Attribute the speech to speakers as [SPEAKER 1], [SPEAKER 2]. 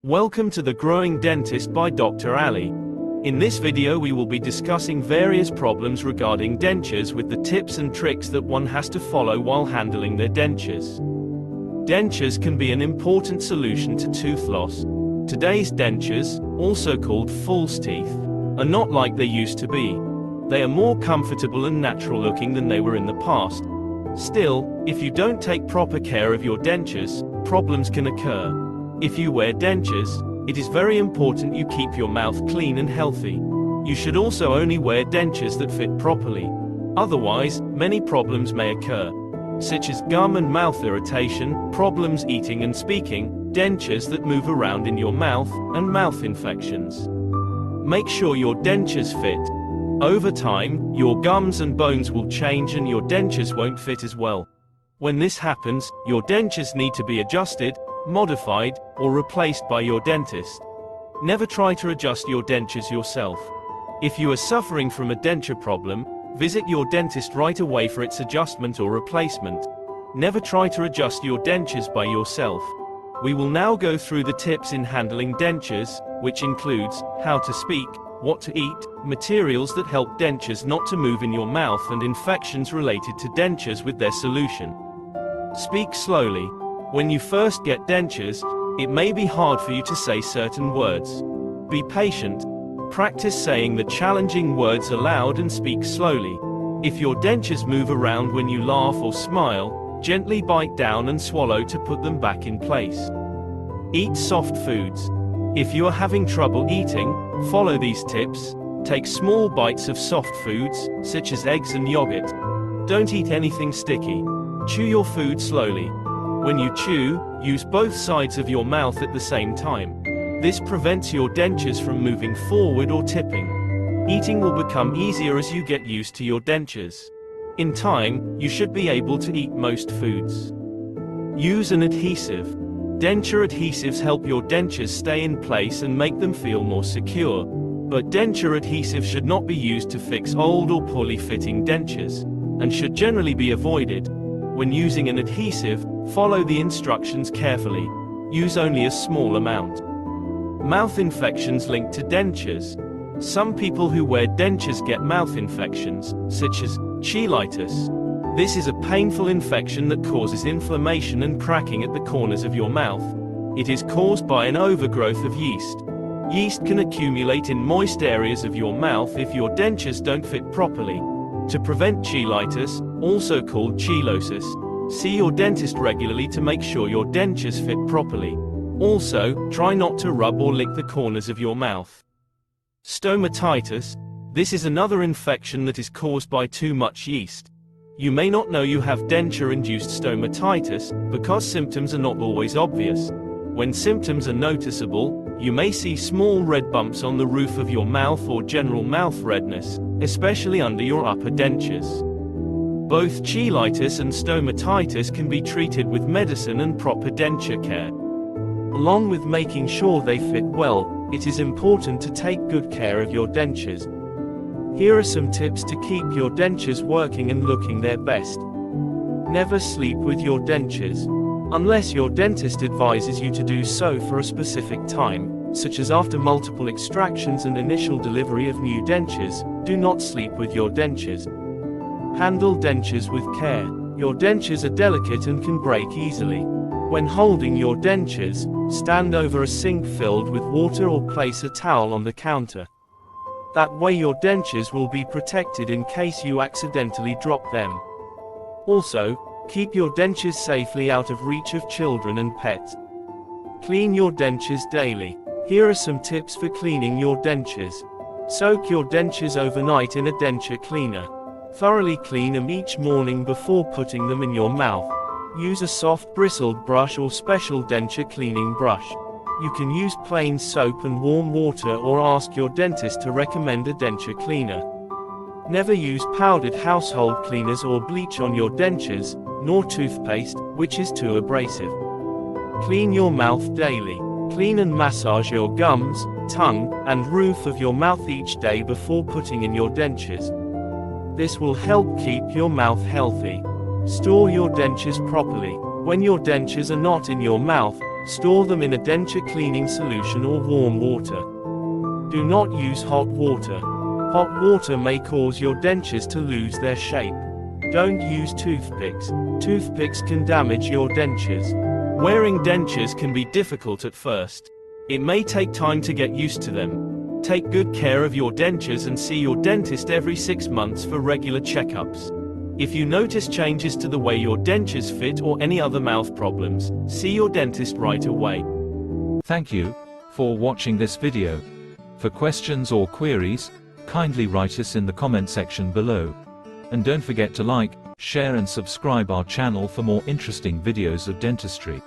[SPEAKER 1] Welcome to The Growing Dentist by Dr. Ali. In this video we will be discussing various problems regarding dentures with the tips and tricks that one has to follow while handling their dentures. Dentures can be an important solution to tooth loss. Today's dentures, also called false teeth, are not like they used to be. They are more comfortable and natural looking than they were in the past. Still, if you don't take proper care of your dentures, problems can occur. If you wear dentures, it is very important you keep your mouth clean and healthy. You should also only wear dentures that fit properly. Otherwise, many problems may occur, such as gum and mouth irritation, problems eating and speaking, dentures that move around in your mouth, and mouth infections. Make sure your dentures fit. Over time, your gums and bones will change and your dentures won't fit as well. When this happens, your dentures need to be adjusted, modified, or replaced by your dentist. Never try to adjust your dentures yourself. If you are suffering from a denture problem, visit your dentist right away for its adjustment or replacement. Never try to adjust your dentures by yourself. We will now go through the tips in handling dentures, which includes how to speak, what to eat, materials that help dentures not to move in your mouth, and infections related to dentures with their solution. Speak slowly. When you first get dentures, it may be hard for you to say certain words. Be patient. Practice saying the challenging words aloud and speak slowly. If your dentures move around when you laugh or smile, gently bite down and swallow to put them back in place. Eat soft foods. If you are having trouble eating, follow these tips. Take small bites of soft foods, such as eggs and yogurt. Don't eat anything sticky. Chew your food slowly. When you chew, use both sides of your mouth at the same time. This prevents your dentures from moving forward or tipping. Eating will become easier as you get used to your dentures. In time, you should be able to eat most foods. Use an adhesive. Denture adhesives help your dentures stay in place and make them feel more secure. But denture adhesive should not be used to fix old or poorly fitting dentures, and should generally be avoided. When using an adhesive, follow the instructions carefully. Use only a small amount. Mouth infections linked to dentures. Some people who wear dentures get mouth infections, such as cheilitis. This is a painful infection that causes inflammation and cracking at the corners of your mouth. It is caused by an overgrowth of yeast. Yeast can accumulate in moist areas of your mouth if your dentures don't fit properly. To prevent cheilitis, also called cheilosis, see your dentist regularly to make sure your dentures fit properly. Also, try not to rub or lick the corners of your mouth. Stomatitis. This is another infection that is caused by too much yeast. You may not know you have denture-induced stomatitis, because symptoms are not always obvious. When symptoms are noticeable, you may see small red bumps on the roof of your mouth or general mouth redness, especially under your upper dentures. Both cheilitis and stomatitis can be treated with medicine and proper denture care. Along with making sure they fit well, it is important to take good care of your dentures. Here are some tips to keep your dentures working and looking their best. Never sleep with your dentures. Unless your dentist advises you to do so for a specific time, such as after multiple extractions and initial delivery of new dentures, do not sleep with your dentures. Handle dentures with care. Your dentures are delicate and can break easily. When holding your dentures, stand over a sink filled with water or place a towel on the counter. That way your dentures will be protected in case you accidentally drop them. Also, keep your dentures safely out of reach of children and pets. Clean your dentures daily. Here are some tips for cleaning your dentures. Soak your dentures overnight in a denture cleaner. Thoroughly clean them each morning before putting them in your mouth. Use a soft bristled brush or special denture cleaning brush. You can use plain soap and warm water or ask your dentist to recommend a denture cleaner. Never use powdered household cleaners or bleach on your dentures, nor toothpaste, which is too abrasive. Clean your mouth daily. Clean and massage your gums, tongue, and roof of your mouth each day before putting in your dentures. This will help keep your mouth healthy. Store your dentures properly. When your dentures are not in your mouth, Store them in a denture cleaning solution or warm water. Do not use hot water. Hot water may cause your dentures to lose their shape. Don't use toothpicks. Toothpicks can damage your dentures. Wearing dentures can be difficult at first. It may take time to get used to them. Take good care of your dentures and see your dentist every 6 months for regular checkups. If you notice changes to the way your dentures fit or any other mouth problems, see your dentist right away.
[SPEAKER 2] Thank you for watching this video. For questions or queries, kindly write us in the comment section below. And don't forget to like, share and subscribe our channel for more interesting videos of dentistry.